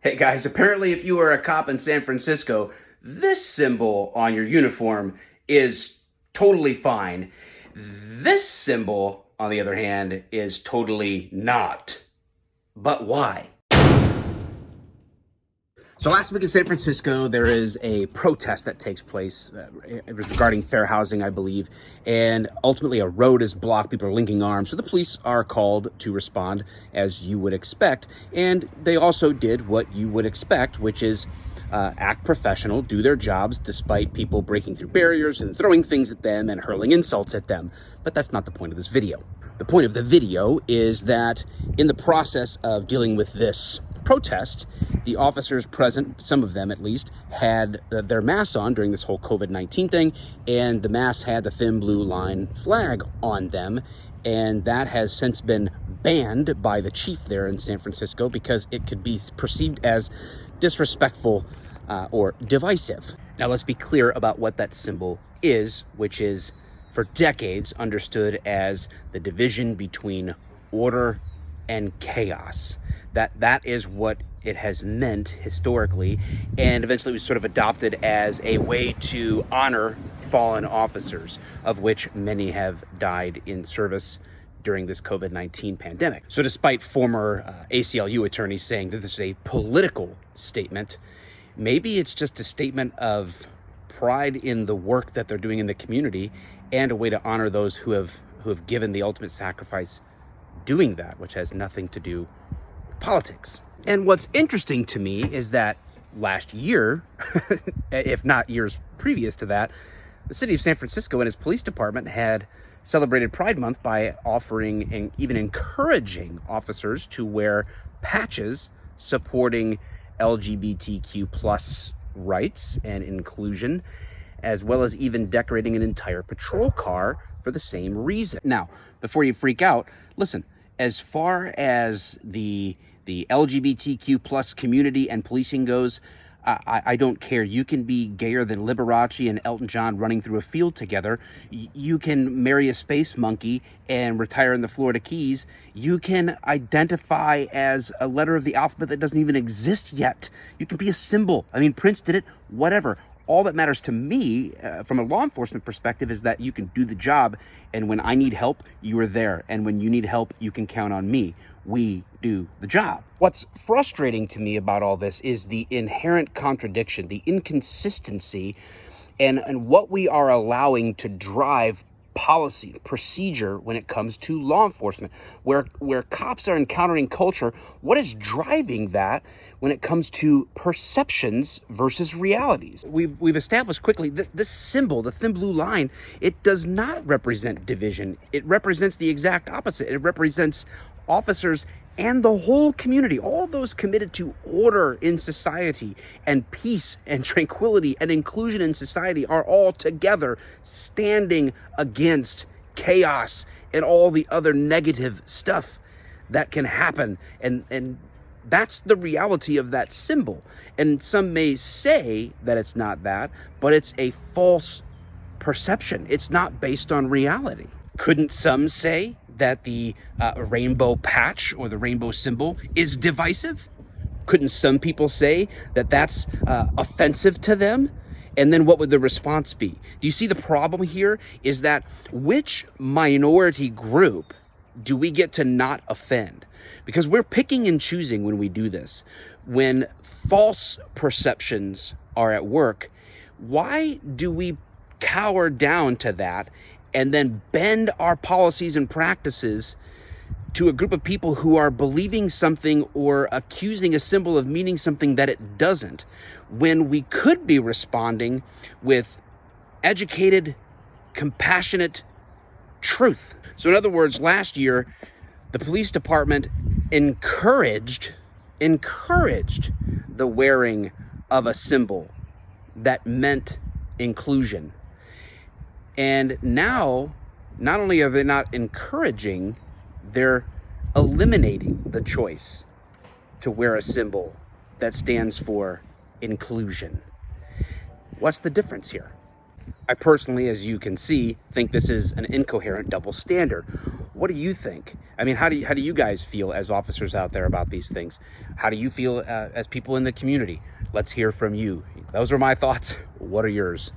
Hey guys, apparently if you are a cop in San Francisco, this symbol on your uniform is totally fine. This symbol, on the other hand, is totally not. But why? So last week in San Francisco, there is a protest that takes place. It was regarding fair housing, I believe, and ultimately a road is blocked. People are linking arms, so the police are called to respond, as you would expect. And they also did what you would expect, which is act professional, do their jobs, despite people breaking through barriers and throwing things at them and hurling insults at them. But that's not the point of this video. The point of the video is that in the process of dealing with this protest, the officers present, some of them at least, had their masks on during this whole COVID-19 thing, and the masks had the thin blue line flag on them, and that has since been banned by the chief there in San Francisco because it could be perceived as disrespectful or divisive. Now let's be clear about what that symbol is, which is for decades understood as the division between order and chaos. That is what it has meant historically, and eventually was sort of adopted as a way to honor fallen officers, of which many have died in service during this COVID-19 pandemic. So despite former ACLU attorneys saying that this is a political statement, maybe it's just a statement of pride in the work that they're doing in the community and a way to honor those who have given the ultimate sacrifice doing that, which has nothing to do with politics. And what's interesting to me is that last year, if not years previous to that, the city of San Francisco and its police department had celebrated Pride Month by offering and even encouraging officers to wear patches supporting LGBTQ plus rights and inclusion, as well as even decorating an entire patrol car for the same reason. Now, before you freak out, listen, as far as the LGBTQ plus community and policing goes, I don't care. You can be gayer than Liberace and Elton John running through a field together. You can marry a space monkey and retire in the Florida Keys. You can identify as a letter of the alphabet that doesn't even exist yet. You can be a symbol. I mean, Prince did it, whatever. All that matters to me from a law enforcement perspective is that you can do the job, and when I need help, you are there. And when you need help, you can count on me. We do the job. What's frustrating to me about all this is the inherent contradiction, the inconsistency, and what we are allowing to drive policy, procedure when it comes to law enforcement. Where cops are encountering culture, what is driving that when it comes to perceptions versus realities? We've established quickly that this symbol, the thin blue line, it does not represent division. It represents the exact opposite. It represents officers and the whole community, all those committed to order in society and peace and tranquility and inclusion in society, are all together standing against chaos and all the other negative stuff that can happen. And that's the reality of that symbol. And some may say that it's not that, but it's a false perception. It's not based on reality. Couldn't some say that the rainbow patch or the rainbow symbol is divisive? Couldn't some people say that that's offensive to them? And then what would the response be? Do you see the problem here is that which minority group do we get to not offend? Because we're picking and choosing when we do this. When false perceptions are at work, why do we cower down to that and then bend our policies and practices to a group of people who are believing something or accusing a symbol of meaning something that it doesn't, when we could be responding with educated, compassionate truth? So in other words, last year, the police department encouraged the wearing of a symbol that meant inclusion. And now, not only are they not encouraging, they're eliminating the choice to wear a symbol that stands for inclusion. What's the difference here? I personally, as you can see, think this is an incoherent double standard. What do you think? I mean, how do you guys feel as officers out there about these things? How do you feel as people in the community? Let's hear from you. Those are my thoughts. What are yours?